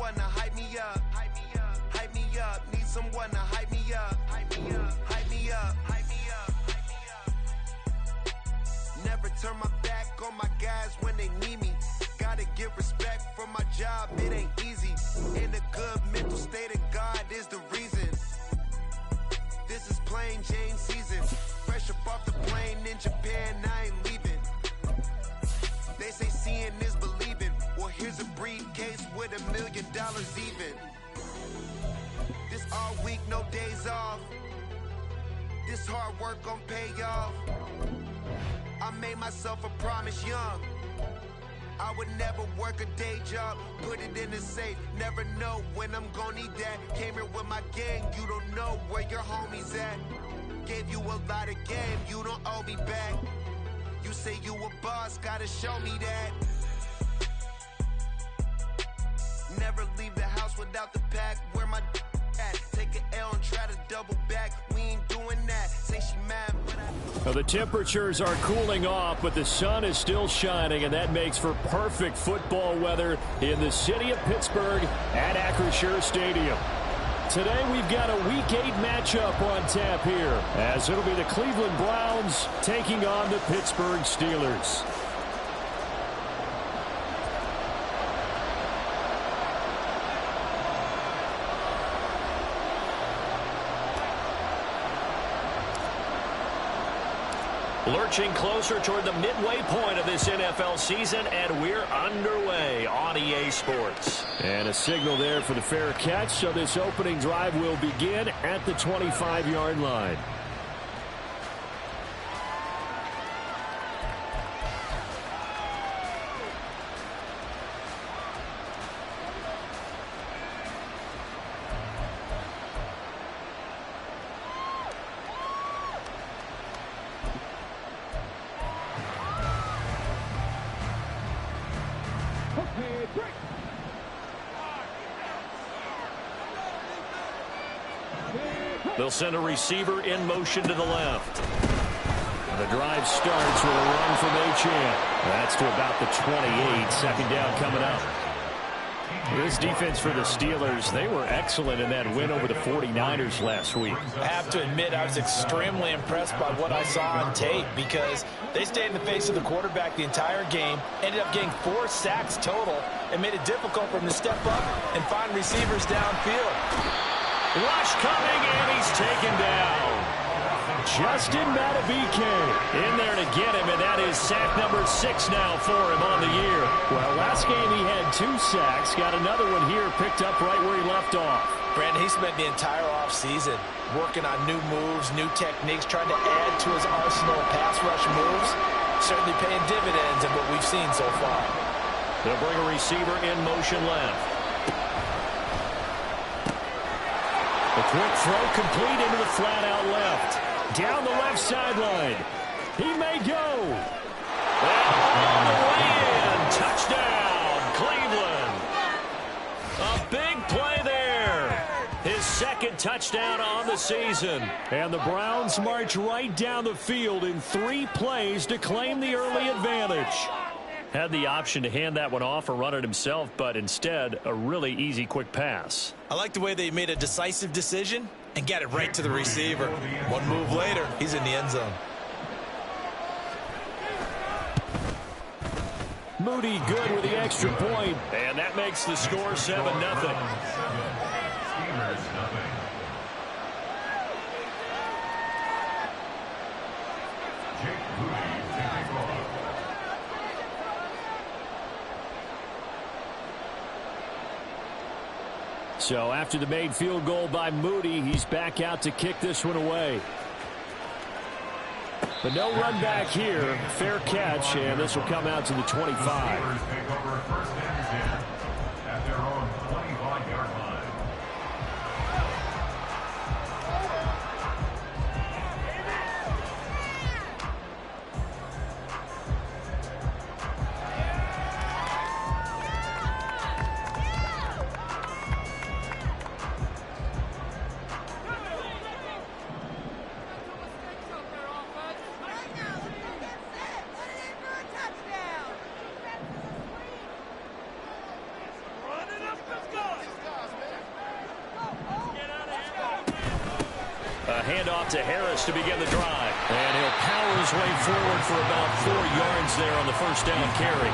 someone to hype me up. Hype me up. Hype me up. Need someone to hype me up. Hype me up. Hype me up. Hype me up. Hype me up. Never turn my back on my guys when they need me. Gotta give respect for my job, it ain't easy. In a good mental state of God is the reason. This is plain Jane season. Fresh up off the plane in Japan, I ain't leaving. They say seeing is believing. Well, here's a briefcase with $1 million even. This all week, no days off. This hard work gon' pay off. I made myself a promise young. I would never work a day job, put it in the safe. Never know when I'm gon' need that. Came here with my gang, you don't know where your homies at. Gave you a lot of game, you don't owe me back. You say you a boss, gotta show me that. Never leave the house without the pack. Where my at? Take an L and try to double back. We ain't doing that. Say she mad, but Well, the temperatures are cooling off, but the sun is still shining, and that makes for perfect football weather in the city of Pittsburgh at Acrisure Stadium. Today we've got a Week 8 matchup on tap here, as it'll be the Cleveland Browns taking on the Pittsburgh Steelers. Lurching closer toward the midway point of this NFL season, and we're underway on EA Sports. And a signal there for the fair catch, so this opening drive will begin at the 25-yard line. They'll send a receiver in motion to the left. The drive starts with a run from Achane. That's to about the 28. Second down coming up. This defense for the Steelers, they were excellent in that win over the 49ers last week. I have to admit, I was extremely impressed by what I saw on tape because they stayed in the face of the quarterback the entire game, ended up getting 4 sacks total, and made it difficult for him to step up and find receivers downfield. Rush coming, and he's taken down. Justin Madubuike in there to get him, and that is sack number 6 now for him on the year. Well, last game he had 2 sacks. Got another one here, picked up right where he left off. Brandon, he spent the entire offseason working on new moves, new techniques, trying to add to his arsenal of pass rush moves. Certainly paying dividends in what we've seen so far. They'll bring a receiver in motion left. A quick throw complete into the flat out left. Down the left sideline. He may go. And all the way in. Touchdown, Cleveland. A big play there. His second touchdown on the season. And the Browns march right down the field in 3 plays to claim the early advantage. Had the option to hand that one off or run it himself, but instead, a really easy quick pass. I like the way they made a decisive decision and got it right to the receiver. One move later, he's in the end zone. Moody good with the extra point, and that makes the score 7-0. So after the made field goal by Moody, he's back out to kick this one away. But no run back here. Fair catch, and this will come out to the 25. handoff to Harris to begin the drive. And he'll power his way forward for about 4 yards there on the first down carry.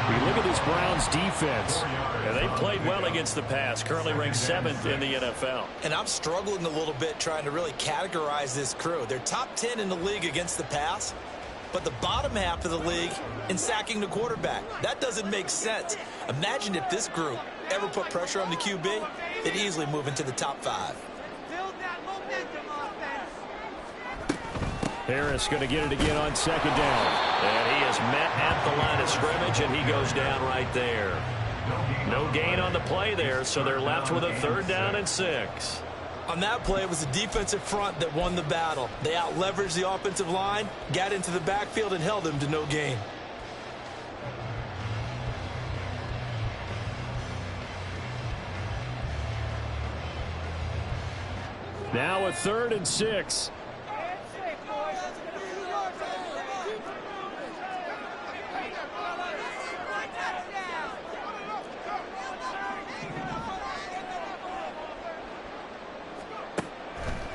We look at this Browns defense, and they played well against the pass, currently ranked 7th in the NFL. And I'm struggling a little bit trying to really categorize this crew. They're top 10 in the league against the pass, but the bottom half of the league in sacking the quarterback. That doesn't make sense. Imagine if this group ever put pressure on the QB, they'd easily move into the top 5. Harris going to get it again on second down. And he is met at the line of scrimmage, and he goes down right there. No gain on the play there, so they're left with a 3rd down and 6. On that play, it was the defensive front that won the battle. They out-leveraged the offensive line, got into the backfield, and held them to no gain. Now a 3rd and 6.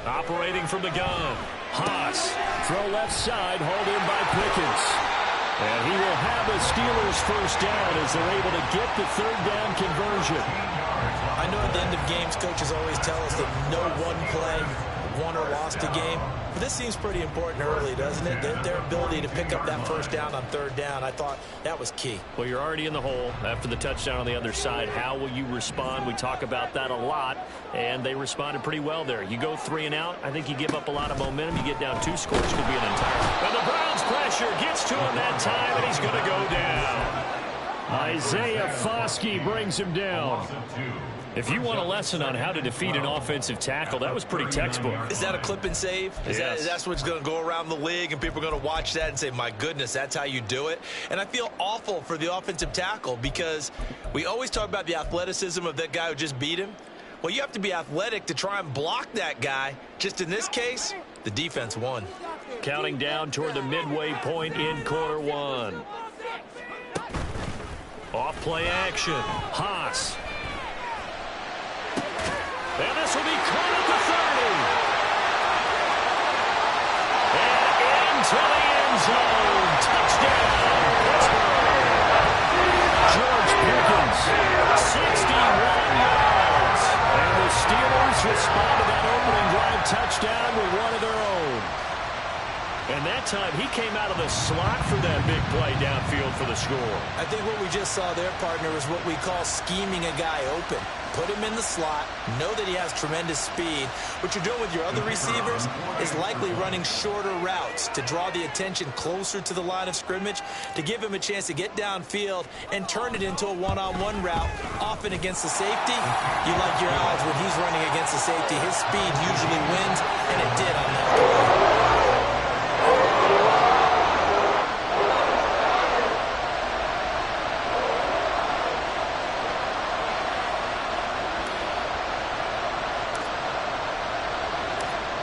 Operating from the gun. Haas. Throw left side, hauled in by Pickens. And he will have the Steelers' first down as they're able to get the 3rd down conversion. I know at the end of games, coaches always tell us that no one play won or lost a game. But this seems pretty important early, doesn't it? Their ability to pick up that first down on 3rd down, I thought that was key. Well, you're already in the hole after the touchdown on the other side. How will you respond? We talk about that a lot, and they responded pretty well there. You go 3 and out, I think you give up a lot of momentum. You get down 2 scores, could be an entire. And the Browns pressure gets to him that time, and he's going to go down. Isaiah Foskey brings him down. If you want a lesson on how to defeat an offensive tackle, that was pretty textbook. Is that a clip and save? Yes. That's what's going to go around the league, and people are going to watch that and say, my goodness, that's how you do it? And I feel awful for the offensive tackle because we always talk about the athleticism of that guy who just beat him. Well, you have to be athletic to try and block that guy. Just in this case, the defense won. Counting down toward the midway point in quarter 1. Off play action. Haas. And this will be caught at the 30. And into the end zone. Touchdown, Pittsburgh. George Pickens, 61 yards. And the Steelers respond to that opening drive touchdown with one of their own. And that time, he came out of the slot for that big play downfield for the score. I think what we just saw there, partner, is what we call scheming a guy open. Put him in the slot, know that he has tremendous speed. What you're doing with your other receivers is likely running shorter routes to draw the attention closer to the line of scrimmage, to give him a chance to get downfield and turn it into a one-on-one route, often against the safety. You like your odds when he's running against the safety. His speed usually wins, and it did on that play.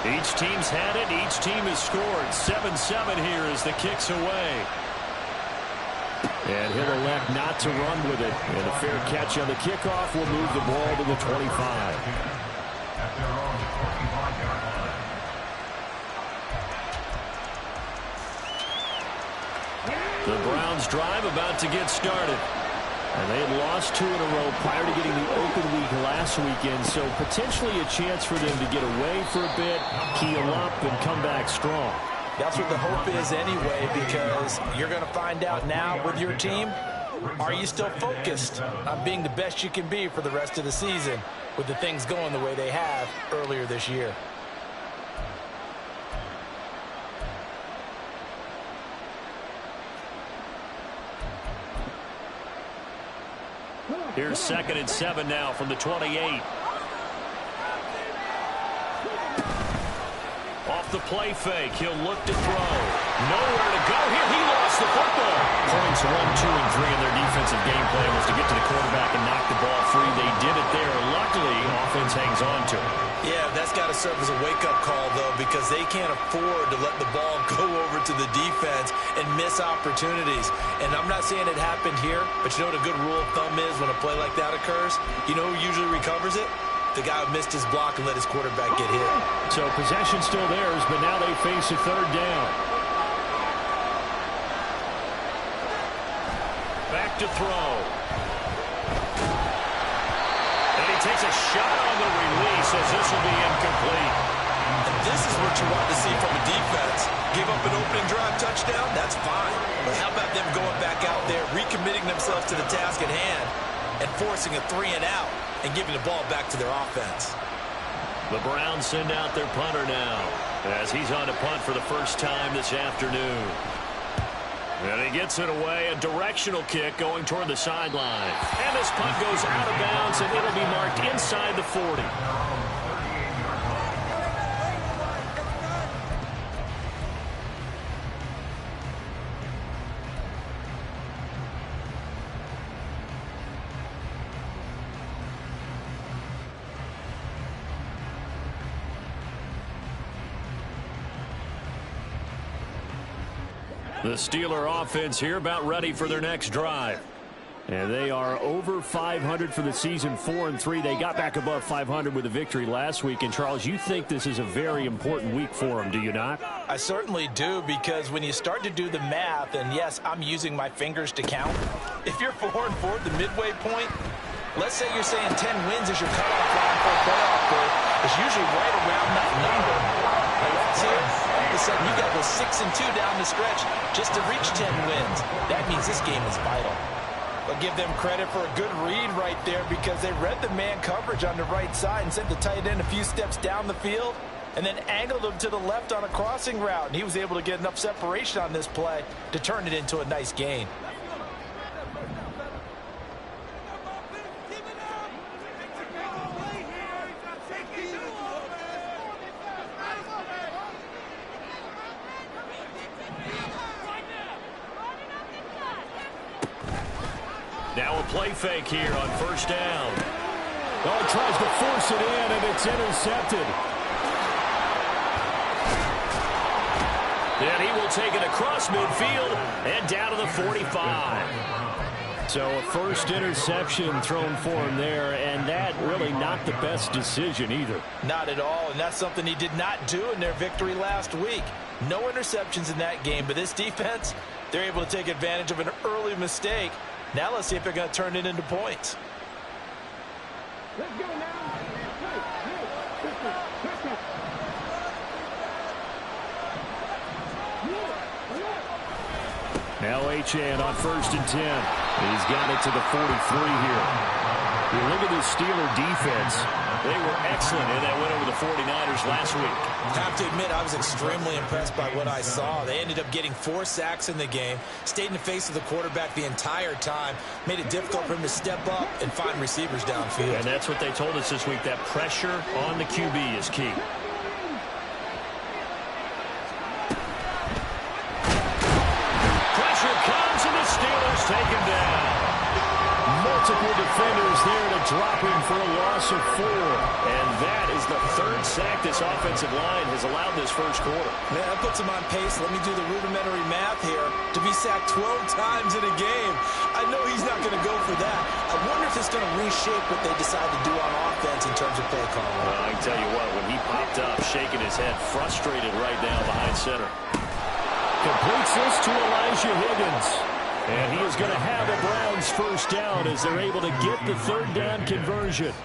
Each team's had it. Each team has scored. 7-7 here as the kick's away. And he'll elect not to run with it. And a fair catch on the kickoff will move the ball to the 25. The Browns drive about to get started. And they had lost 2 in a row prior to getting the open week last weekend, so potentially a chance for them to get away for a bit, heal up, and come back strong. That's what the hope is anyway, because you're going to find out now with your team, are you still focused on being the best you can be for the rest of the season with the things going the way they have earlier this year? Here's 2nd and 7 now from the 28. Off the play fake, he'll look to throw. Nowhere to go here. He lost the football. Points 1, 2, and 3 in their defensive game plan was to get to the quarterback and knock the ball free. They did it there. Luckily, offense hangs on to it. Yeah, that's got to serve as a wake-up call, though, because they can't afford to let the ball go over to the defense and miss opportunities. And I'm not saying it happened here, but you know what a good rule of thumb is when a play like that occurs? You know who usually recovers it? the guy who missed his block and let his quarterback get hit. So possession still theirs, but now they face a third down. Back to throw. And he takes a shot on the release as this will be incomplete. And this is what you want to see from a defense. Give up an opening drive touchdown, that's fine. But how about them going back out there, recommitting themselves to the task at hand, and forcing a 3-and-out and giving the ball back to their offense. The Browns send out their punter now as he's on to punt for the first time this afternoon. And he gets it away, a directional kick going toward the sideline. And this punt goes out of bounds, and it'll be marked inside the 40. The Steeler offense here about ready for their next drive. And they are over 500 for the season, 4-3. They got back above 500 with a victory last week. And, Charles, you think this is a very important week for them, do you not? I certainly do, because when you start to do the math, and yes, I'm using my fingers to count. If you're 4-4 at the midway point, let's say you're saying 10 wins is your cutoff line for a playoff berth. It's usually right around that number. Now, that's here. All of a sudden, you got to go 6-2 down the stretch just to reach 10 wins. That means this game is vital. But give them credit for a good read right there, because they read the man coverage on the right side and sent the tight end a few steps down the field and then angled him to the left on a crossing route. And he was able to get enough separation on this play to turn it into a nice gain. Now a play fake here on first down. Oh, tries to force it in, and it's intercepted. And he will take it across midfield and down to the 45. So a first interception thrown for him there, and that really not the best decision either. Not at all, and that's something he did not do in their victory last week. No interceptions in that game, but this defense, they're able to take advantage of an early mistake. Now let's see if they're going to turn it into points. Let's go now. Now Achane on 1st and 10. He's got it to the 43 here. You look at this Steeler defense. They were excellent in that win over the 49ers last week. I have to admit, I was extremely impressed by what I saw. They ended up getting 4 sacks in the game, stayed in the face of the quarterback the entire time, made it difficult for him to step up and find receivers downfield. And that's what they told us this week, that pressure on the QB is key. Pressure comes, and the Steelers take him down. Multiple defenders there to drop him for a loss of 4. And that is the 3rd sack this offensive line has allowed this first quarter. Man, that puts him on pace. Let me do the rudimentary math here. To be sacked 12 times in a game, I know he's not going to go for that. I wonder if it's going to reshape what they decide to do on offense in terms of play calling. Well, I can tell you what, when he popped up, shaking his head, frustrated right now behind center. Completes this to Elijah Higgins. And he is going to have the Browns first down as they're able to get the 3rd down conversion.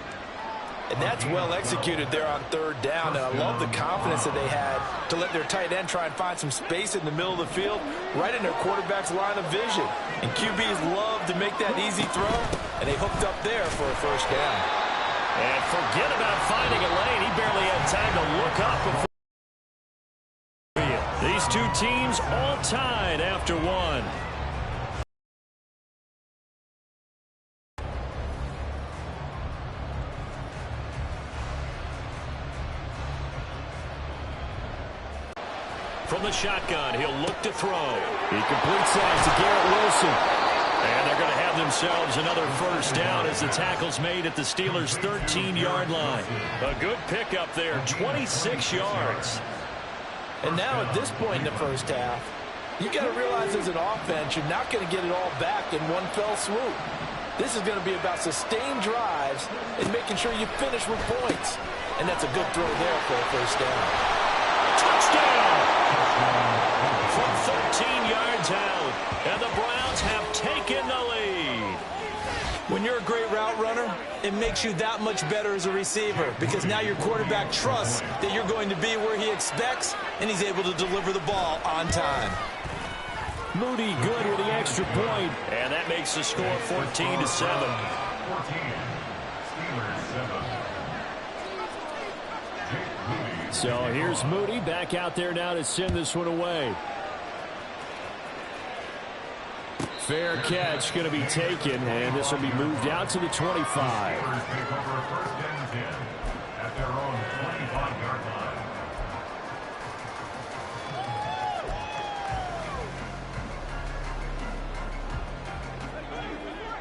And that's well executed there on 3rd down. And I love the confidence that they had to let their tight end try and find some space in the middle of the field, right in their quarterback's line of vision. And QBs love to make that easy throw, and they hooked up there for a first down. And forget about finding a lane. He barely had time to look up before. These two teams all tied after 1. From the shotgun, he'll look to throw. He completes that to Garrett Wilson. And they're going to have themselves another first down as the tackle's made at the Steelers' 13-yard line. A good pickup there, 26 yards. And now at this point in the first half, you got to realize as an offense, you're not going to get it all back in one fell swoop. This is going to be about sustained drives and making sure you finish with points. And that's a good throw there for a first down. Touchdown! From 13 yards out, and the Browns have taken the lead. When you're a great route runner, it makes you that much better as a receiver because now your quarterback trusts that you're going to be where he expects, and he's able to deliver the ball on time. Moody good with the extra point, and that makes the score 14-7. So here's Moody back out there now to send this one away. Fair catch going to be taken, and this will be moved out to the 25.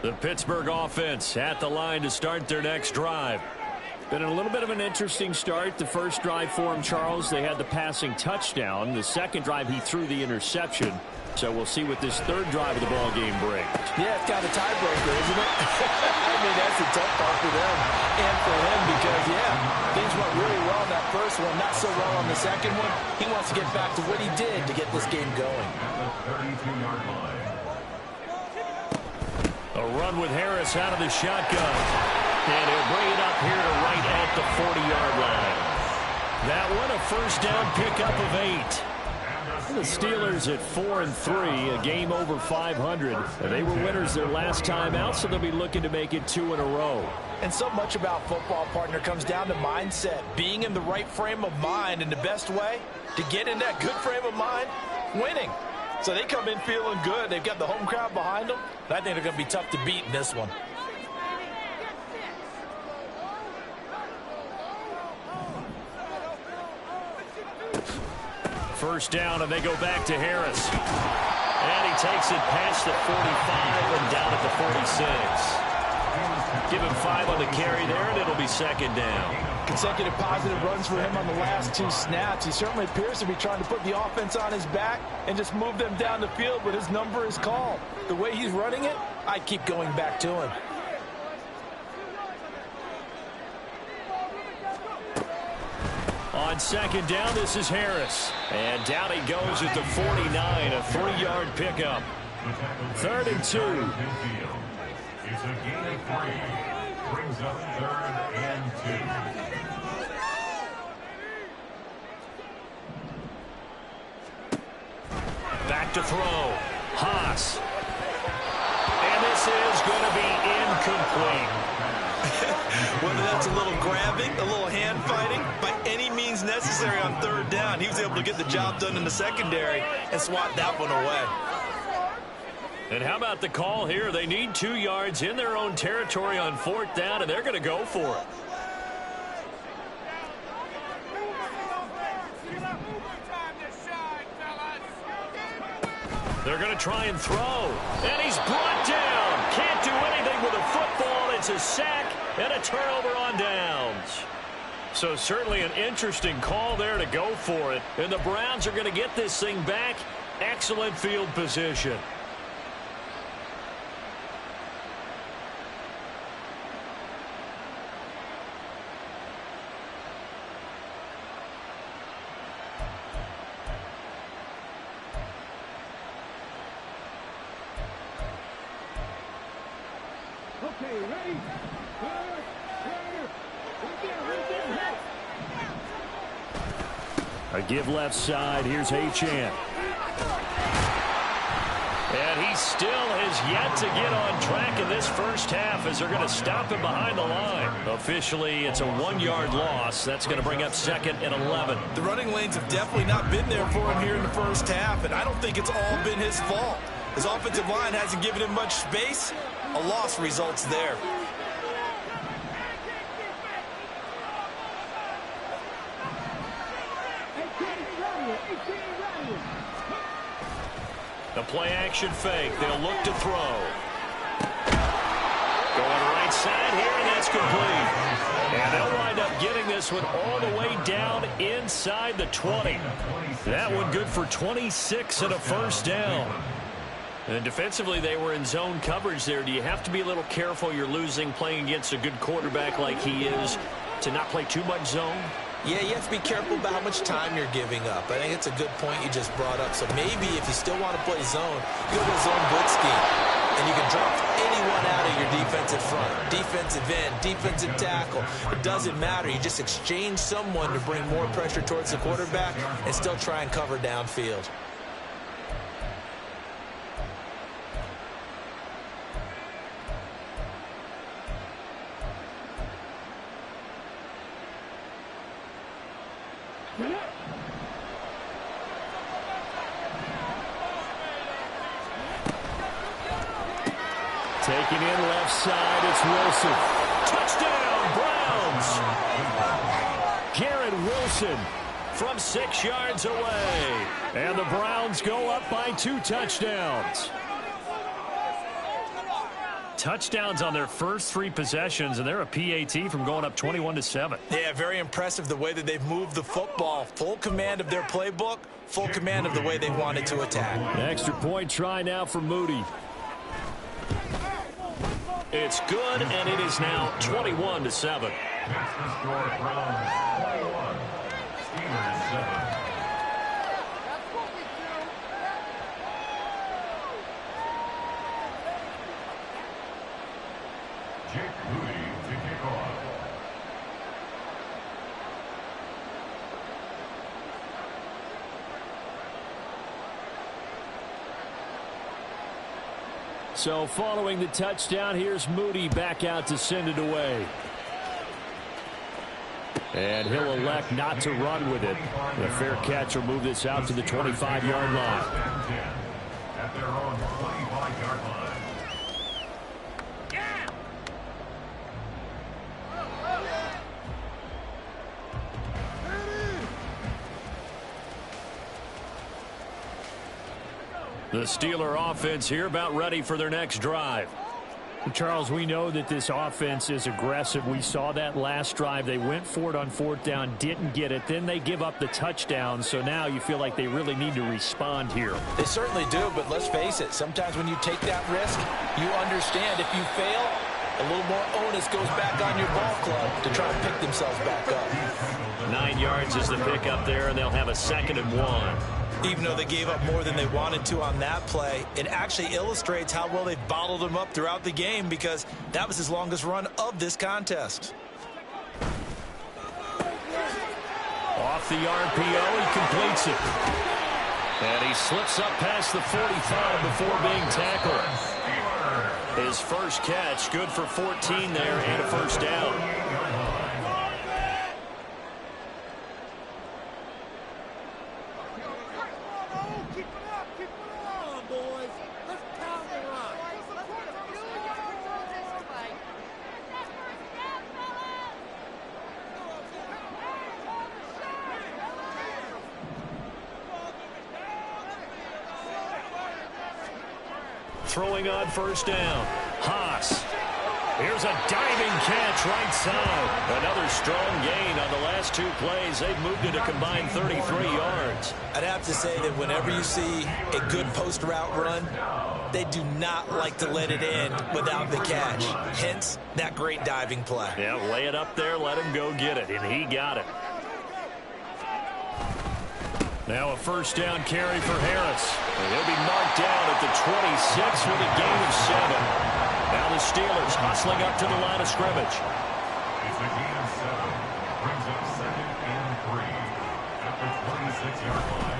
The Pittsburgh offense at the line to start their next drive. Been a little bit of an interesting start. The first drive for him, Charles, they had the passing touchdown. The second drive, he threw the interception. So we'll see what this third drive of the ball game brings. Yeah, it's got a tiebreaker, isn't it? I mean, that's a tough part for them and for him because, yeah, things went really well in that first one, not so well on the second one. He wants to get back to what he did to get this game going. A run with Harris out of the shotgun. And he'll bring it up here to right at the 40-yard line. That one, a first down pickup of 8. The Steelers at 4-3, a game over 500. They were winners their last time out, so they'll be looking to make it 2 in a row. And so much about football, partner, comes down to mindset. Being in the right frame of mind, and the best way to get in that good frame of mind, winning. So they come in feeling good. They've got the home crowd behind them. And I think they're going to be tough to beat in this one. First down, and they go back to Harris. And he takes it past the 45 and down at the 46. Give him 5 on the carry there, and it'll be second down. Consecutive positive runs for him on the last 2 snaps. He certainly appears to be trying to put the offense on his back and just move them down the field, but his number is called. The way he's running it, I keep going back to him. On second down, this is Harris. And down he goes at the 49, a 3-yard pickup. 3rd and 2. It's a gain of 3. Brings up 3rd and 2. Back to throw. Haas. And this is going to be incomplete. Whether that's a little grabbing, a little hand fighting, by any means necessary on 3rd down, he was able to get the job done in the secondary and swat that one away. And how about the call here? They need 2 yards in their own territory on 4th down, and they're going to go for it. They're going to try and throw. And he's brought down. Can't do anything with a football. It's a sack and a turnover on downs. So certainly an interesting call there to go for it. And the Browns are going to get this thing back. Excellent field position. Okay, ready? A give left side. Here's Achane. And he still has yet to get on track in this first half as they're going to stop him behind the line. Officially, it's a 1-yard loss. That's going to bring up 2nd and 11. The running lanes have definitely not been there for him here in the first half, and I don't think it's all been his fault. His offensive line hasn't given him much space. A loss results there. The play action fake. They'll look to throw. Going right side here, and that's complete. And they'll wind up getting this one all the way down inside the 20. That one good for 26 and a first down. And defensively, they were in zone coverage there. Do you have to be a little careful you're losing playing against a good quarterback like he is to not play too much zone? Yeah, you have to be careful about how much time you're giving up. I think it's a good point you just brought up. So maybe if you still want to play zone, you go to a zone blitz scheme. And you can drop anyone out of your defensive front. Defensive end, defensive tackle. It doesn't matter. You just exchange someone to bring more pressure towards the quarterback and still try and cover downfield. Taking in left side, it's Wilson. Touchdown, Browns! Garrett Wilson from 6 yards away. And the Browns go up by 2 touchdowns. Touchdowns on their first 3 possessions, and they're a PAT from going up 21-7. Yeah, very impressive the way that they've moved the football. Full command of their playbook, full command of the way they wanted to attack. An extra point try now for Moody. It's good, and it is now 21-7. That's the score. Browns 21, Steelers 7. Jake Moody to kick off. So following the touchdown, here's Moody back out to send it away. And he'll elect not to run with it. The fair catch will move this out to the 25-yard line. At their own 25-yard line. The Steeler offense here about ready for their next drive. Charles, we know that this offense is aggressive. We saw that last drive. They went for it on 4th down, didn't get it. Then they give up the touchdown. So now you feel like they really need to respond here. They certainly do, but let's face it. Sometimes when you take that risk, you understand if you fail, a little more onus goes back on your ball club to try and pick themselves back up. 9 yards is the pickup there, and they'll have a 2nd and 1. Even though they gave up more than they wanted to on that play, it actually illustrates how well they've bottled him up throughout the game because that was his longest run of this contest. Off the RPO, he completes it. And he slips up past the 45 before being tackled. His first catch, good for 14 there and a first down. Throwing on first down. Haas. Here's a diving catch right side. Another strong gain on the last 2 plays. They've moved it a combined 33 yards. I'd have to say that whenever you see a good post route run, they do not like to let it end without the catch. Hence, that great diving play. Yeah, lay it up there, let him go get it, and he got it. Now a first down carry for Harris. And he'll be marked down at the 26 with a gain of 7. Now the Steelers hustling up to the line of scrimmage. It's a gain of 7. Brings up 2nd and 3 at the 26-yard line.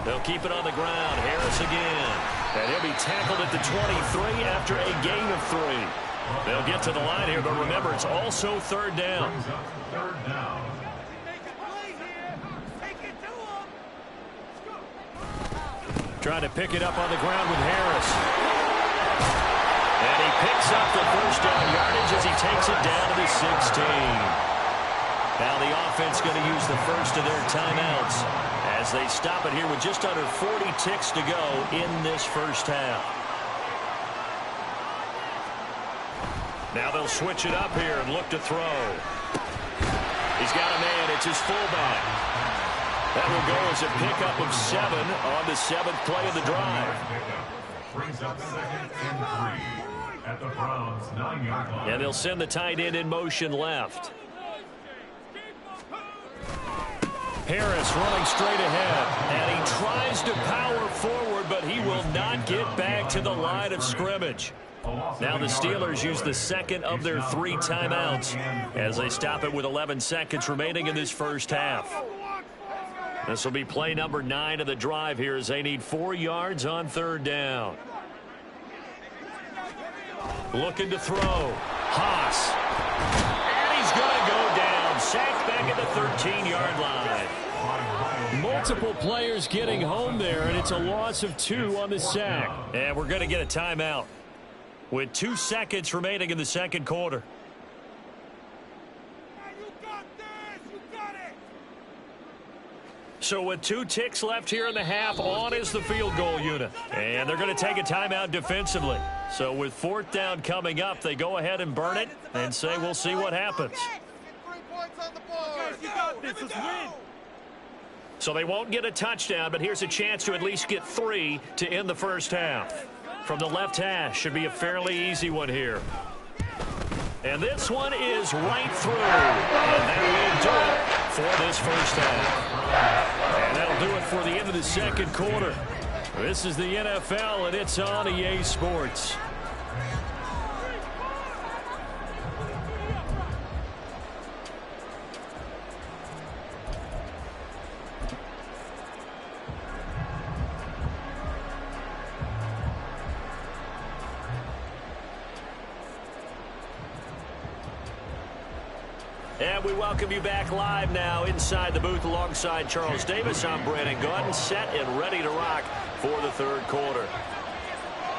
They'll keep it on the ground. Harris again. And he'll be tackled at the 23 after a gain of 3. They'll get to the line here, but remember, it's also 3rd down. Brings up 3rd down. Trying to pick it up on the ground with Harris. And he picks up the first down yardage as he takes it down to the 16. Now the offense going to use the first of their timeouts as they stop it here with just under 40 ticks to go in this first half. Now they'll switch it up here and look to throw. He's got a man. It's his fullback. That will go as a pickup of 7 on the 7th play of the drive. Brings up 2nd and 3 at the Browns' 9-yard line. And they'll send the tight end in motion left. Harris running straight ahead, and he tries to power forward, but he will not get back to the line of scrimmage. Now the Steelers use the second of their 3 timeouts as they stop it with 11 seconds remaining in this first half. This will be play number 9 of the drive here as they need 4 yards on 3rd down. Looking to throw. Haas. And he's going to go down. Sacked back at the 13-yard line. Multiple players getting home there, and it's a loss of 2 on the sack. And we're going to get a timeout with 2 seconds remaining in the second quarter. So with 2 ticks left here in the half, on is the field goal unit. And they're going to take a timeout defensively. So with 4th down coming up, they go ahead and burn it and say we'll see what happens. So they won't get a touchdown, but here's a chance to at least get 3 to end the first half. From the left hash, should be a fairly easy one here. And this one is right through. And that will do it for this first half. And that'll do it for the end of the second quarter. This is the NFL, and it's on EA Sports. And we welcome you back live now inside the booth alongside Charles Davis. I'm Brandon Gaudin, set and ready to rock for the third quarter.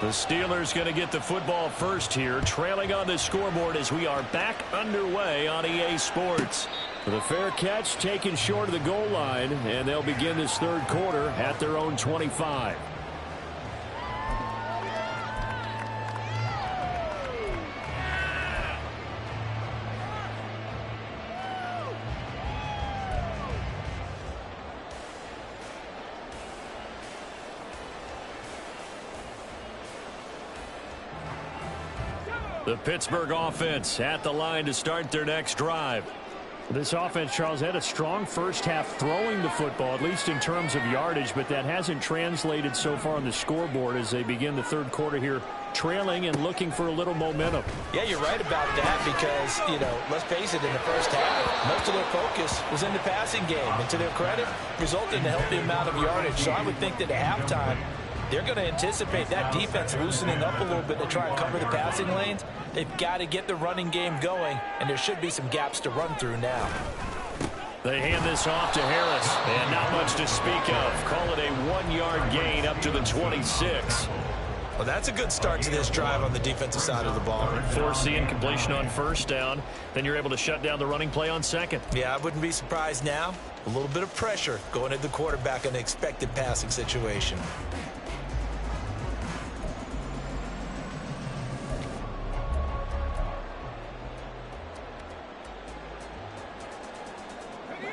The Steelers going to get the football first here, trailing on the scoreboard as we are back underway on EA Sports. The fair catch taken short of the goal line, and they'll begin this third quarter at their own 25. The Pittsburgh offense at the line to start their next drive. This offense, Charles, had a strong first half throwing the football, at least in terms of yardage, but that hasn't translated so far on the scoreboard as they begin the third quarter here, trailing and looking for a little momentum. Yeah, you're right about that because, you know, let's face it, in the first half, most of their focus was in the passing game. And to their credit, resulted in a healthy amount of yardage. So I would think that at halftime, they're going to anticipate that defense loosening up a little bit to try and cover the passing lanes. They've got to get the running game going, and there should be some gaps to run through now. They hand this off to Harris, and not much to speak of. Call it a 1-yard gain up to the 26. Well, that's a good start to this drive on the defensive side of the ball. Force the incompletion on first down. Then you're able to shut down the running play on second. Yeah, I wouldn't be surprised now. A little bit of pressure going at the quarterback in an expected passing situation.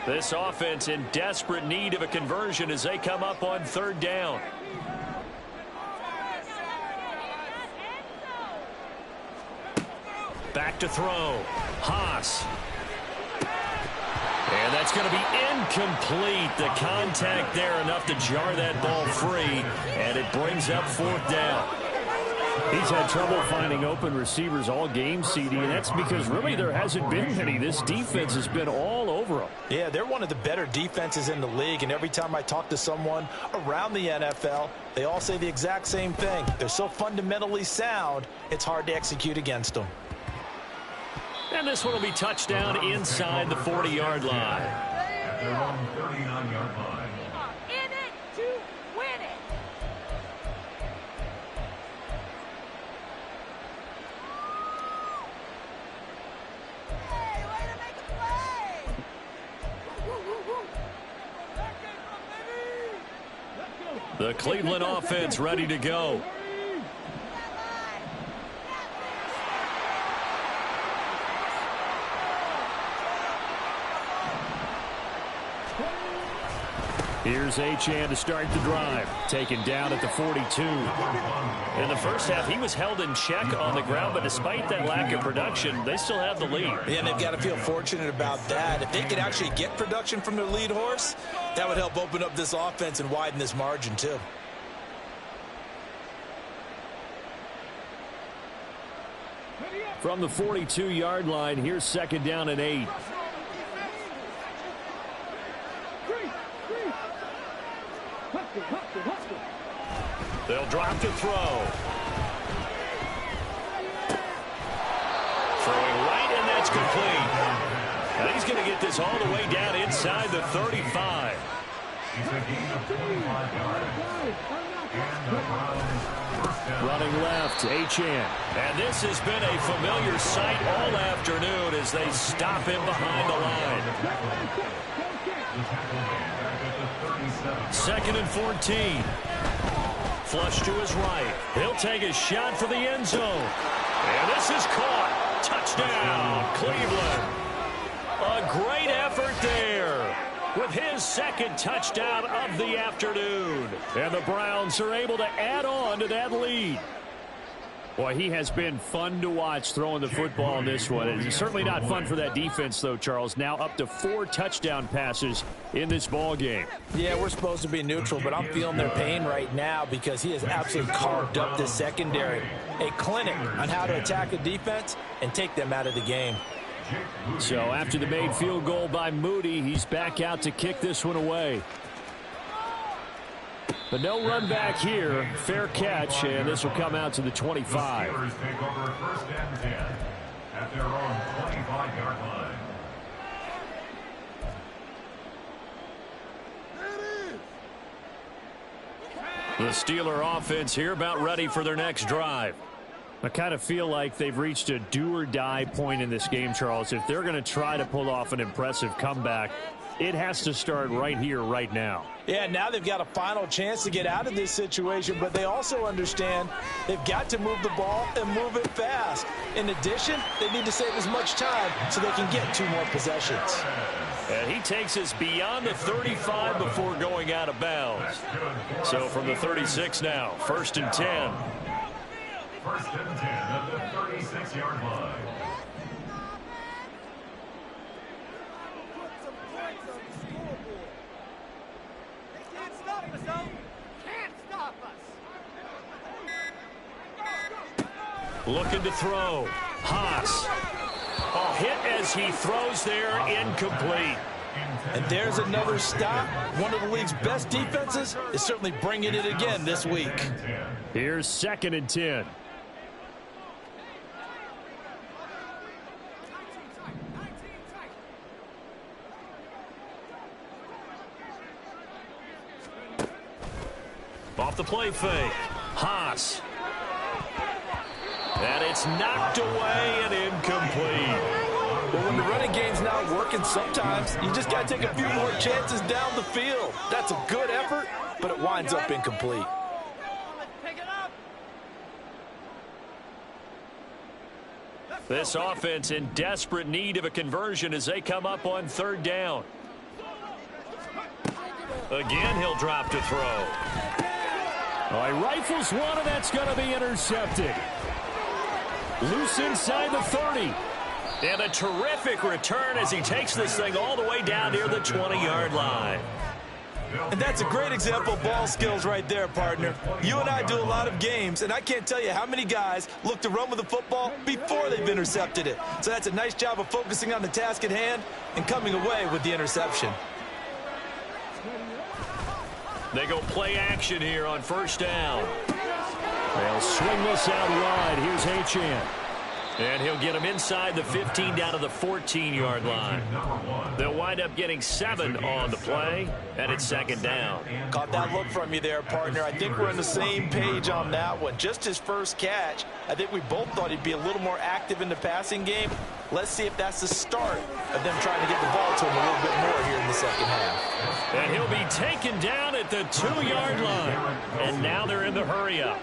This offense in desperate need of a conversion as they come up on third down. Back to throw. Haas. And that's going to be incomplete. The contact there enough to jar that ball free. And it brings up fourth down. He's had trouble finding open receivers all game, CD, and that's because really there hasn't been many. This defense has been all over them. Yeah, they're one of the better defenses in the league, and every time I talk to someone around the NFL, they all say the exact same thing. They're so fundamentally sound, it's hard to execute against them. And this one will be touchdown inside the 40-yard line. At their own 39-yard line. In it to win it. Hey, way to make a play. The Cleveland offense ready to go. Here's Achane to start the drive. Taken down at the 42. In the first half, he was held in check on the ground, but despite that lack of production, they still have the lead. Yeah, and they've got to feel fortunate about that. If they could actually get production from their lead horse, that would help open up this offense and widen this margin, too. From the 42-yard line, here's 2nd down and 8. They'll drop to throw. Throwing right, and that's complete. And he's going to get this all the way down inside the 35. Running left, Achane. And this has been a familiar sight all afternoon as they stop him behind the line. 2nd and 14. Flush to his right. He'll take a shot for the end zone. And this is caught. Touchdown, Cleveland. A great effort there with his 2nd touchdown of the afternoon. And the Browns are able to add on to that lead. Boy, he has been fun to watch throwing the football in this one. It's certainly not fun for that defense, though, Charles. Now up to 4 touchdown passes in this ball game. Yeah, we're supposed to be neutral, but I'm feeling their pain right now because he has absolutely carved up the secondary. A clinic on how to attack a defense and take them out of the game. So after the made field goal by Moody, he's back out to kick this one away. But no run back here. Fair catch, and this will come out to the 25. The Steelers take over 1st and 10 at their own 25-yard line. The Steeler offense here about ready for their next drive. I kind of feel like they've reached a do-or-die point in this game, Charles. If they're going to try to pull off an impressive comeback, it has to start right here, right now. Yeah, now they've got a final chance to get out of this situation, but they also understand they've got to move the ball and move it fast. In addition, they need to save as much time so they can get 2 more possessions. And he takes us beyond the 35 before going out of bounds. So from the 36 now, 1st and 10. 1st and 10 at the 36-yard line. Can't stop us, though. Can't stop us. Looking to throw. Haas. A hit as he throws there, incomplete. And there's another stop. One of the league's best defenses is certainly bringing it again this week. Here's 2nd and 10. Off the play fake. Haas. And it's knocked away and incomplete. Well, when the running game's not working, sometimes you just got to take a few more chances down the field. That's a good effort, but it winds up incomplete. Pick it up. This offense in desperate need of a conversion as they come up on 3rd down. Again, he'll drop to throw. Oh, he rifles one, and that's going to be intercepted. Loose inside the 30. And a terrific return as he takes this thing all the way down near the 20-yard line. And that's a great example of ball skills right there, partner. You and I do a lot of games, and I can't tell you how many guys look to run with the football before they've intercepted it. So that's a nice job of focusing on the task at hand and coming away with the interception. They go play action here on 1st down. They'll swing this out wide. Here's Achane. And he'll get him inside the 15 down to the 14-yard line. They'll wind up getting 7 on the play, and it's 2nd down. Caught that look from you there, partner. I think we're on the same page on that one. Just his first catch, I think we both thought he'd be a little more active in the passing game. Let's see if that's the start of them trying to get the ball to him a little bit more here in the 2nd half. And he'll be taken down at the 2-yard line. And now they're in the hurry-up.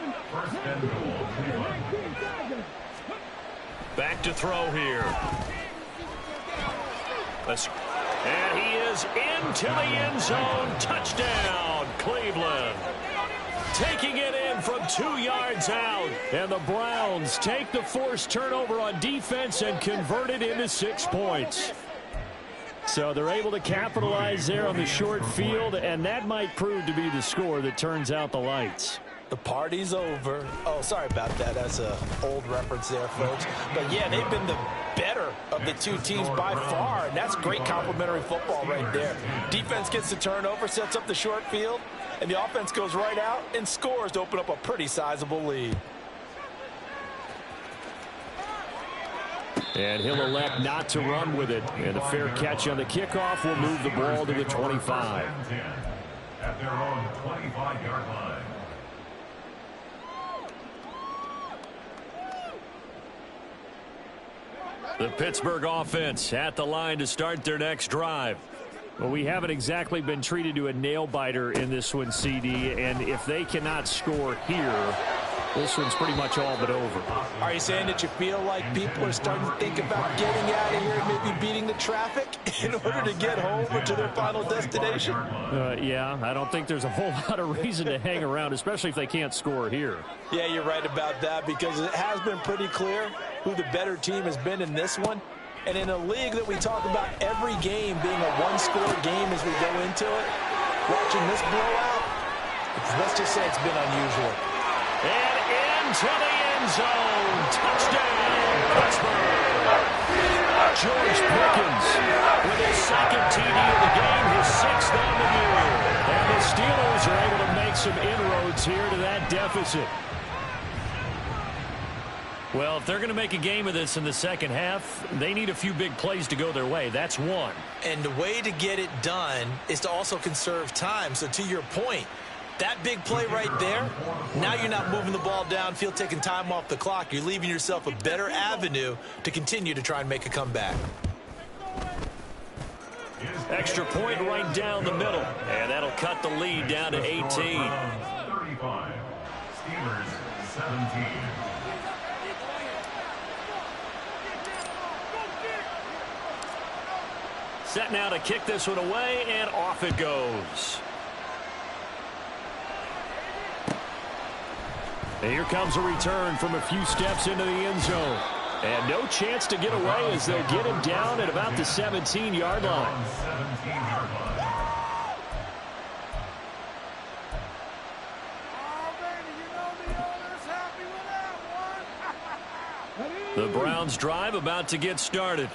Back to throw here. And he is into the end zone. Touchdown, Cleveland. Taking it in from 2 yards out. And the Browns take the forced turnover on defense and convert it into 6 points. So they're able to capitalize there on the short field, and that might prove to be the score that turns out the lights. The party's over. Oh, sorry about that. That's an old reference there, folks. But, yeah, they've been the better of the two teams by far, and that's great complimentary football right there. Defense gets the turnover, sets up the short field, and the offense goes right out and scores to open up a pretty sizable lead. And he'll elect not to run with it. And a fair catch on the kickoff will move the ball to the 25. At their own 25-yard line. The Pittsburgh offense at the line to start their next drive. Well, we haven't exactly been treated to a nail-biter in this one, CD. And if they cannot score here, this one's pretty much all but over. Are you saying that you feel like people are starting to think about getting out of here and maybe beating the traffic in order to get home or to their final destination? Yeah, I don't think there's a whole lot of reason to hang around, especially if they can't score here. Yeah, you're right about that, because it has been pretty clear who the better team has been in this one. And in a league that we talk about every game being a one-score game as we go into it, watching this blowout, let's just say it's been unusual. And into the end zone. Touchdown, Pittsburgh. George Pickens with his second TD of the game, his 6th on the year. And the Steelers are able to make some inroads here to that deficit. Well, if they're going to make a game of this in the second half, they need a few big plays to go their way. That's one. And the way to get it done is to also conserve time. So to your point, that big play right there, now you're not moving the ball downfield, taking time off the clock. You're leaving yourself a better avenue to continue to try and make a comeback. Extra point right down the middle. And that'll cut the lead down to 18. 35. Steelers 17. Set now to kick this one away, and off it goes. And here comes a return from a few steps into the end zone. And no chance to get away as they'll get him down at about the 17-yard line. The Browns drive about to get started.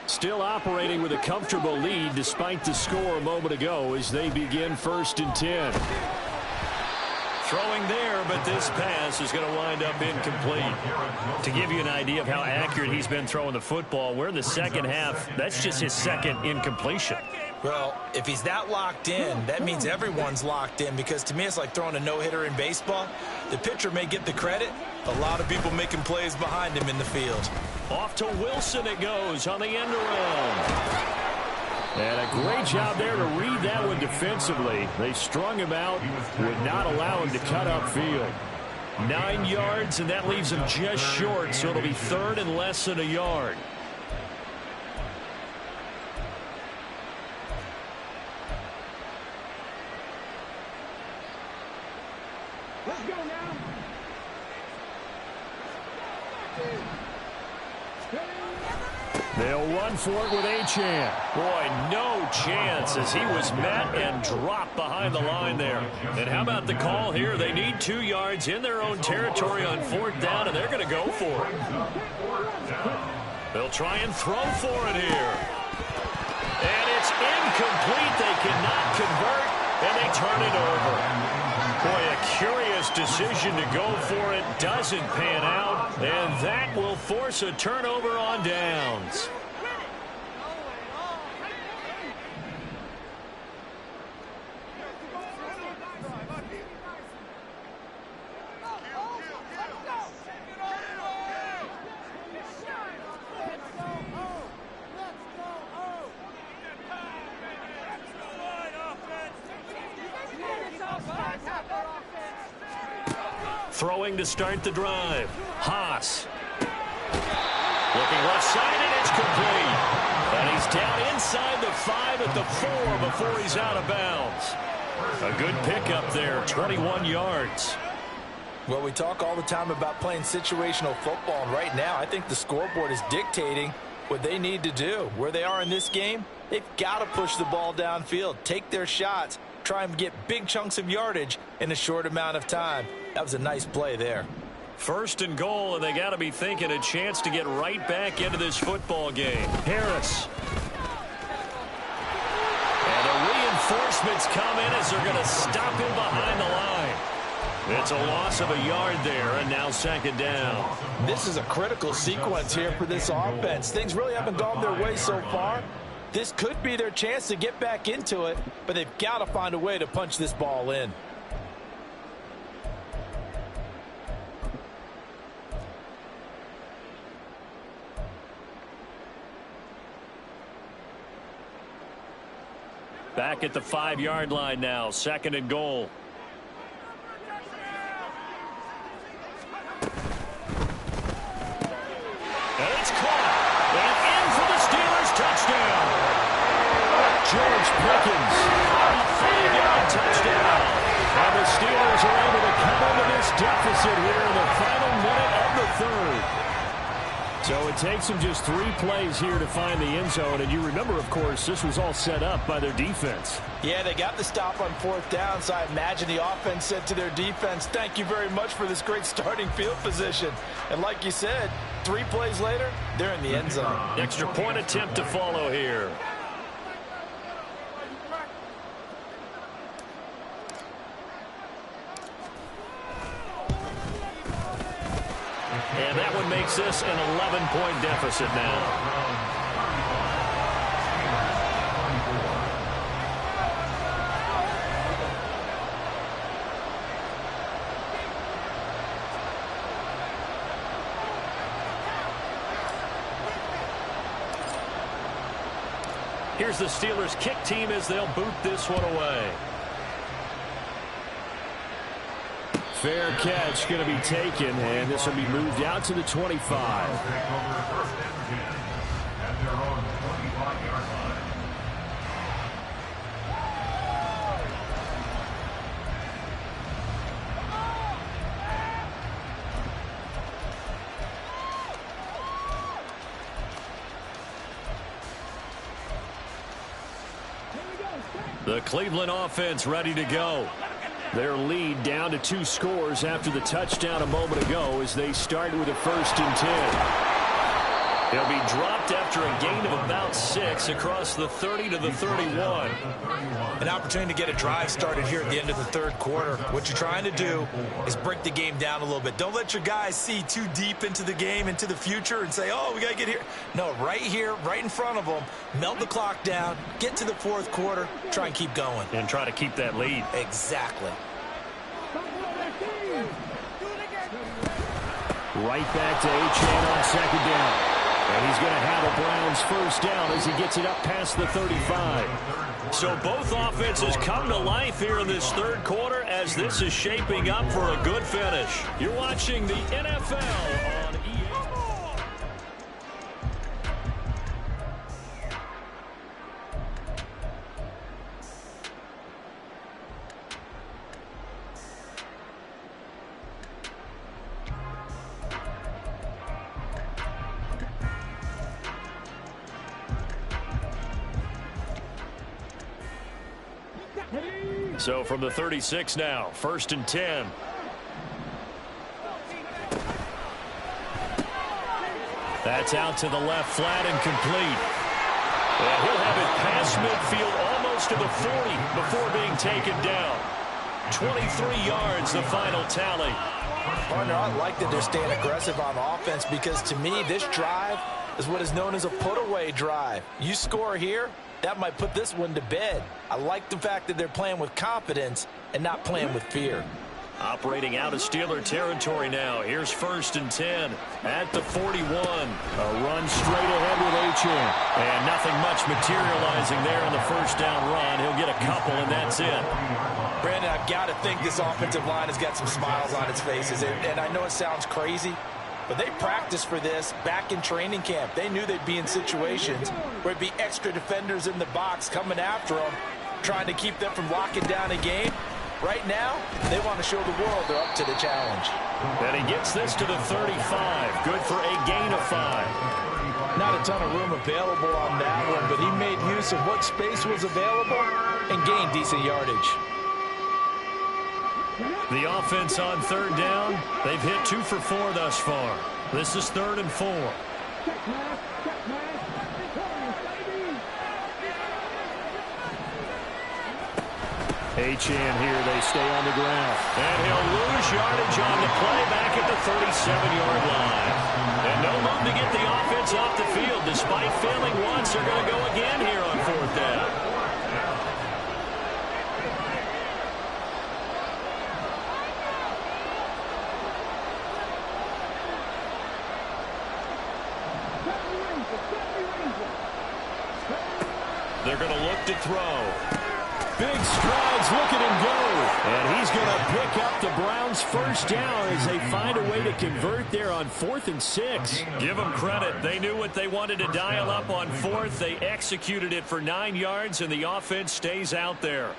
Still operating with a comfortable lead despite the score a moment ago as they begin 1st and 10. Throwing there, but this pass is going to wind up incomplete. To give you an idea of how accurate he's been throwing the football, we're in the second half. That's just his second incompletion. Well, if he's that locked in, that means everyone's locked in, because to me it's like throwing a no-hitter in baseball. The pitcher may get the credit. A lot of people making plays behind him in the field. Off to Wilson it goes on the end around. And a great job there to read that one defensively. They strung him out, would not allow him to cut upfield. 9 yards, and that leaves him just short, so it'll be 3rd and less than a yard. Let's go now. They'll run for it with Achane. Boy, no chance as he was met and dropped behind the line there. And how about the call here? They need 2 yards in their own territory on 4th down, and they're going to go for it. They'll try and throw for it here. And it's incomplete. They cannot convert, and they turn it over. Boy, a curious decision to go for it. Doesn't pan out, and that will force a turnover on downs. Throwing to start the drive. Haas. Looking left side, and it's complete. And he's down inside the 5. him at the 4 before he's out of bounds. A good pickup there, 21 yards. Well, we talk all the time about playing situational football, and right now I think the scoreboard is dictating what they need to do. Where they are in this game, they've got to push the ball downfield, take their shots, try and get big chunks of yardage in a short amount of time. That was a nice play there. 1st and goal, and they got to be thinking a chance to get right back into this football game. Harris. And the reinforcements come in as they're going to stop him behind the line. It's a loss of a yard there, and now 2nd down. This is a critical sequence here for this offense. Things really haven't gone their way so far. This could be their chance to get back into it, but they've got to find a way to punch this ball in. Back at the 5-yard line now, 2nd and goal. And it's caught. And in for the Steelers touchdown. George Pickens, a 5-yard touchdown. And the Steelers are able to come into this deficit here in the final minute of the 3rd. So it takes them just 3 plays here to find the end zone. And you remember, of course, this was all set up by their defense. Yeah, they got the stop on 4th down, so I imagine the offense said to their defense, thank you very much for this great starting field position. And like you said, 3 plays later, they're in the end zone. Extra point attempt to follow here. And that one makes this an 11-point deficit now. Here's the Steelers kick team as they'll boot this one away. Fair catch going to be taken, and this will be moved out to the 25. The Cleveland offense ready to go. Their lead down to 2 scores after the touchdown a moment ago as they start with a 1st and 10. He'll be dropped after a gain of about 6 across the 30 to the 31. An opportunity to get a drive started here at the end of the 3rd quarter. What you're trying to do is break the game down a little bit. Don't let your guys see too deep into the game, into the future, and say, oh, we got to get here. No, right here, right in front of them, melt the clock down, get to the 4th quarter, try and keep going. And try to keep that lead. Exactly. Right back to Achane on 2nd down. And he's going to have a Browns 1st down as he gets it up past the 35. So both offenses come to life here in this 3rd quarter as this is shaping up for a good finish. You're watching the NFL on EA. So from the 36 now, 1st and 10. That's out to the left, flat and complete. And he'll have it past midfield almost to the 40 before being taken down. 23 yards, the final tally. Partner, I like that they're staying aggressive on offense because to me, this drive is what is known as a put-away drive. You score here, that might put this one to bed. I like the fact that they're playing with confidence and not playing with fear. Operating out of Steeler territory now. Here's 1st and 10 at the 41. A run straight ahead with Achane. And nothing much materializing there on the 1st down run. He'll get a couple, and that's it. Brandon, I've got to think this offensive line has got some smiles on its faces. And I know it sounds crazy, but they practiced for this back in training camp. They knew they'd be in situations where it'd be extra defenders in the box coming after them, trying to keep them from locking down a game. Right now, they want to show the world they're up to the challenge. And he gets this to the 35. Good for a gain of 5. Not a ton of room available on that one, but he made use of what space was available and gained decent yardage. The offense on third down, they've hit 2 for 4 thus far. This is 3rd and 4. Achane here, they stay on the ground. And he'll lose yardage on the play back at the 37-yard line. And no room to get the offense off the field. Despite failing once, they're going to go again here on 4th down. They're going to look to throw. Big strides, look at him go. And he's going to pick up the Browns' first down as they find a way to convert there on 4th and 6. Give them credit. They knew what they wanted to dial up on 4th. They executed it for 9 yards, and the offense stays out there.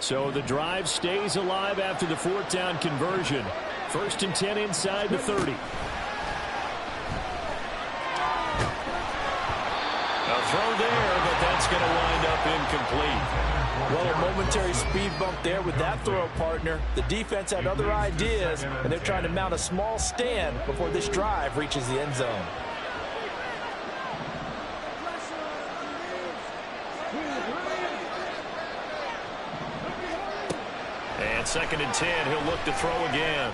So the drive stays alive after the 4th down conversion. 1st and 10 inside the 30. A throw there, but that's going to wind up incomplete. Well, a momentary speed bump there with that throw, partner. The defense had other ideas, and they're trying to mount a small stand before this drive reaches the end zone. And 2nd and 10, he'll look to throw again.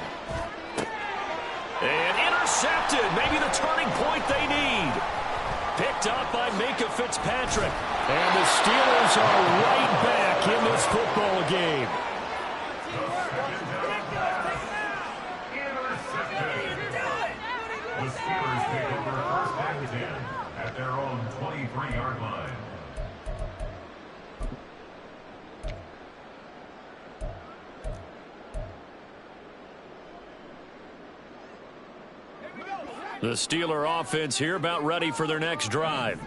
And intercepted, maybe the turning point they need. Picked up by Minka Fitzpatrick. And the Steelers are right back in this football game. The Steelers take over 1st and 10 at their own 23-yard line. The Steeler offense here about ready for their next drive.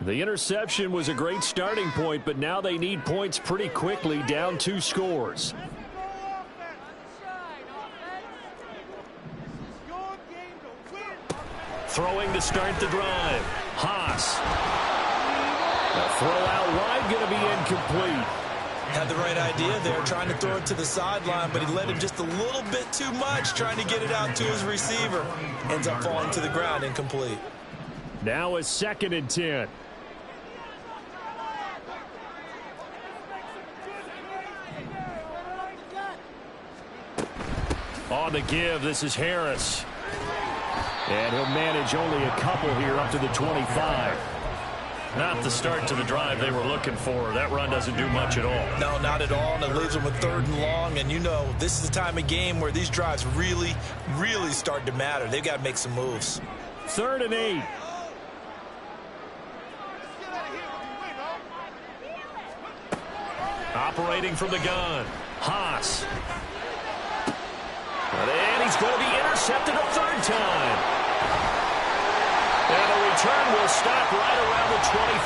The interception was a great starting point, but now they need points pretty quickly, down 2 scores. Throwing to start the drive. Haas. The throw out wide going to be incomplete. Had the right idea there, trying to throw it to the sideline, but he led him just a little bit too much, trying to get it out to his receiver. Ends up falling to the ground, incomplete. Now a 2nd and 10. On the give, this is Harris. And he'll manage only a couple here up to the 25. Not the start to the drive they were looking for. That run doesn't do much at all. No, not at all, and it leaves them with 3rd and long. And you know, this is the time of game where these drives really, really start to matter. They've got to make some moves. 3rd and 8. Operating from the gun. Haas. And he's going to be intercepted a 3rd time. And the return will stop right around the 25.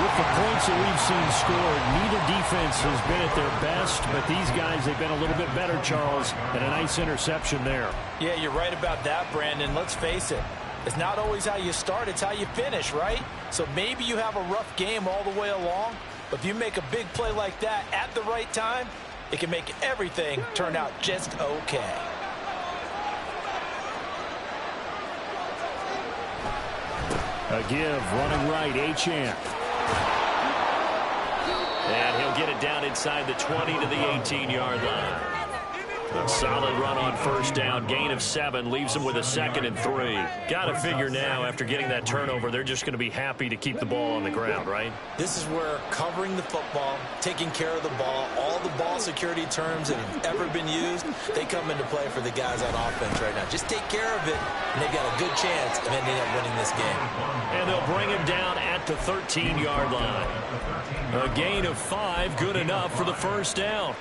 With the points that we've seen scored, neither defense has been at their best, but these guys, they've been a little bit better, Charles, and a nice interception there. Yeah, you're right about that, Brandon. Let's face it. It's not always how you start, it's how you finish, right? So maybe you have a rough game all the way along, but if you make a big play like that at the right time, it can make everything turn out just okay. A give, running right, Achane. And he'll get it down inside the 20 to the 18-yard line. A solid run on 1st down, gain of 7, leaves them with a 2nd and 3. Got to figure now, after getting that turnover, they're just going to be happy to keep the ball on the ground, right? This is where covering the football, taking care of the ball, all the ball security terms that have ever been used, they come into play for the guys on offense right now. Just take care of it, and they've got a good chance of ending up winning this game. And they'll bring him down at the 13-yard line. A gain of 5, good enough for the first down.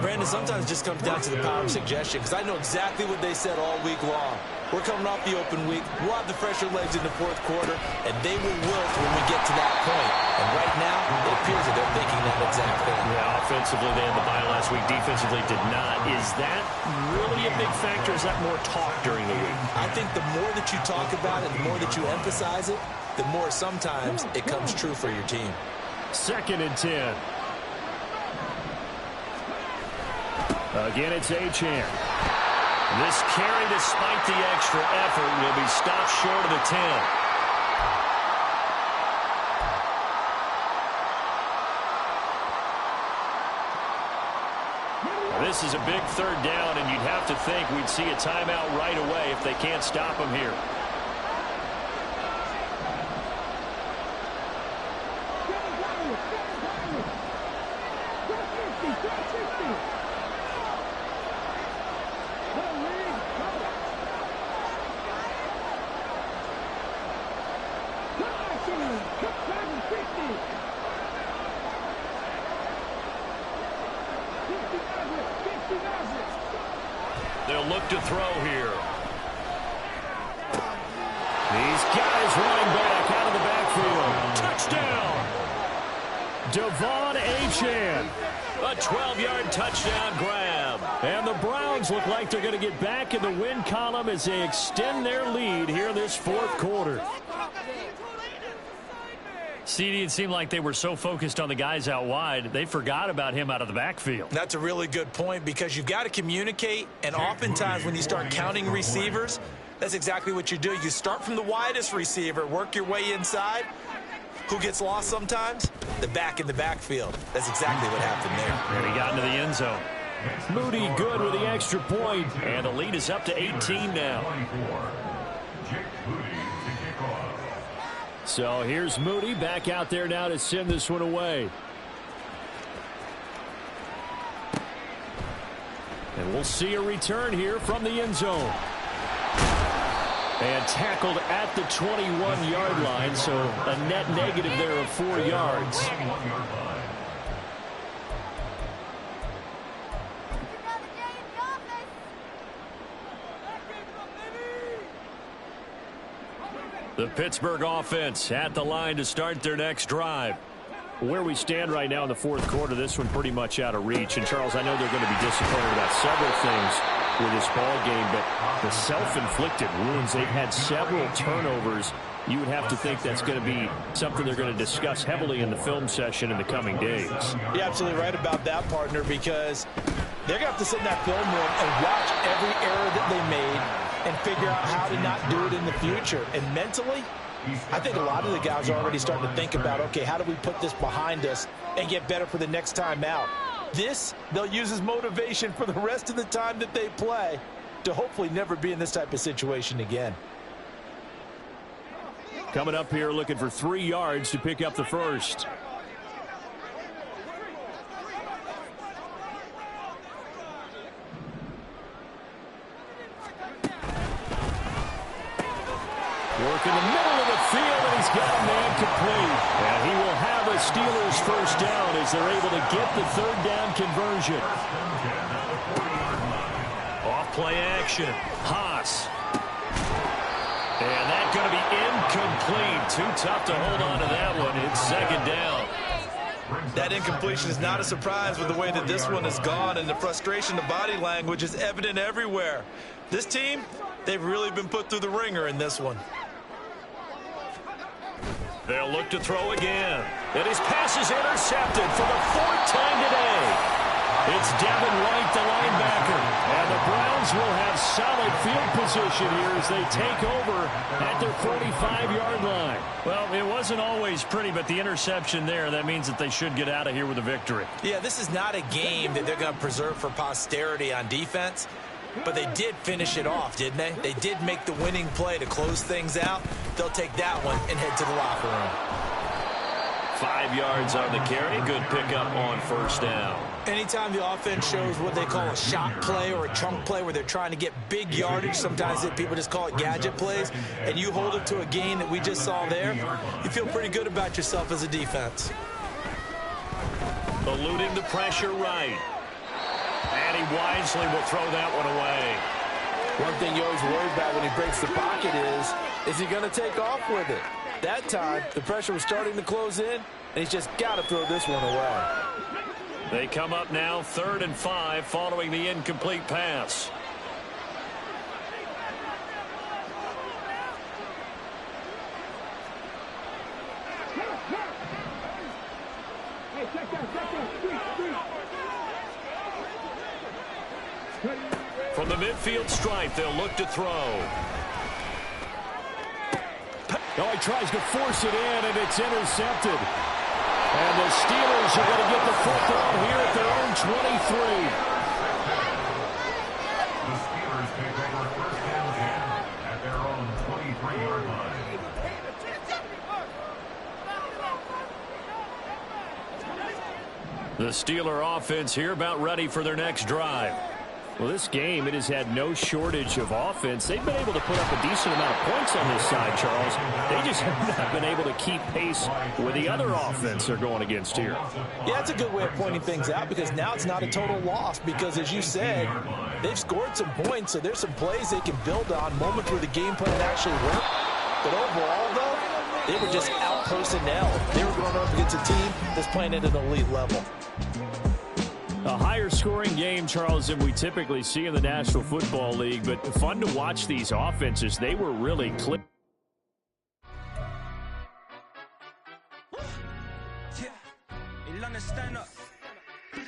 Brandon, sometimes it just comes down to the power of suggestion, because I know exactly what they said all week long. We're coming off the open week. We'll have the fresher legs in the fourth quarter, and they will wilt when we get to that point. And right now, it appears that they're thinking that exact thing. Yeah, offensively, they had the bye last week. Defensively, did not. Is that really a big factor? Is that more talk during the week? I think the more that you talk about it, the more that you emphasize it, the more sometimes it comes true for your team. 2nd and 10. Again, it's Achane. This carry, despite the extra effort, will be stopped short of the 10. This is a big 3rd down, and you'd have to think we'd see a timeout right away if they can't stop him here. They'll look to throw here. These guys running back out of the backfield. Touchdown! Devon Achane. A 12-yard touchdown grab. And the Browns look like they're going to get back in the win column as they extend their lead here in this 4th quarter. CD, it seemed like they were so focused on the guys out wide, they forgot about him out of the backfield. That's a really good point, because you've got to communicate, and oftentimes when you start counting receivers, that's exactly what you do. You start from the widest receiver, work your way inside. Who gets lost sometimes? The back in the backfield. That's exactly what happened there. And he got into the end zone. Moody good with the extra point, and the lead is up to 18 now. So here's Moody back out there now to send this one away. And we'll see a return here from the end zone. And tackled at the 21-yard line, so a net negative there of 4 yards. The Pittsburgh offense at the line to start their next drive. Where we stand right now in the 4th quarter, this one pretty much out of reach. And, Charles, I know they're going to be disappointed about several things with this ball game, but the self-inflicted wounds, they've had several turnovers. You would have to think that's going to be something they're going to discuss heavily in the film session in the coming days. You're absolutely right about that, partner, because they're going to have to sit in that film room and watch every error that they made and figure out how to not do it in the future. And mentally, I think a lot of the guys are already starting to think about, okay, how do we put this behind us and get better for the next time out? This, they'll use as motivation for the rest of the time that they play to hopefully never be in this type of situation again. Coming up here looking for 3 yards to pick up the first. Work in the middle of the field, and he's got a man complete. And he will have a Steelers first down as they're able to get the 3rd down conversion. Off play action. Haas. And that's going to be incomplete. Too tough to hold on to that one. It's 2nd down. That incompletion is not a surprise with the way that this one has gone, and the frustration, the body language is evident everywhere. This team, they've really been put through the ringer in this one. They'll look to throw again. And his pass is intercepted for the 4th time today. It's Devin White, the linebacker. And the Browns will have solid field position here as they take over at their 45-yard line. Well, it wasn't always pretty, but the interception there, that means that they should get out of here with a victory. Yeah, this is not a game that they're going to preserve for posterity on defense. But they did finish it off, didn't they? They did make the winning play to close things out. They'll take that one and head to the locker room. 5 yards on the carry. Good pickup on first down. Anytime the offense shows what they call a shot play or a chunk play where they're trying to get big yardage, sometimes people just call it gadget plays, and you hold it to a gain that we just saw there, you feel pretty good about yourself as a defense. Eluding the pressure right. And he wisely will throw that one away. One thing you always worry about when he breaks the pocket is he going to take off with it? That time, the pressure was starting to close in, and he's just got to throw this one away. They come up now 3rd and 5 following the incomplete pass. From the midfield stripe, they'll look to throw. Oh, he tries to force it in, and it's intercepted. And the Steelers are going to get the football here at their own 23. The Steelers take over 1st and 10 at their own 23-yard line. The Steeler offense here about ready for their next drive. Well, this game, it has had no shortage of offense. They've been able to put up a decent amount of points on this side, Charles. They just have not been able to keep pace with the other offense they're going against here. Yeah, it's a good way of pointing things out because now it's not a total loss because, as you said, they've scored some points, so there's some plays they can build on, moments where the game plan actually worked. But overall, though, they were just out-personnel. They were going up against a team that's playing at an elite level. A higher scoring game, Charles, than we typically see in the National Football League, but fun to watch these offenses. They were really clear. Yeah, stand up.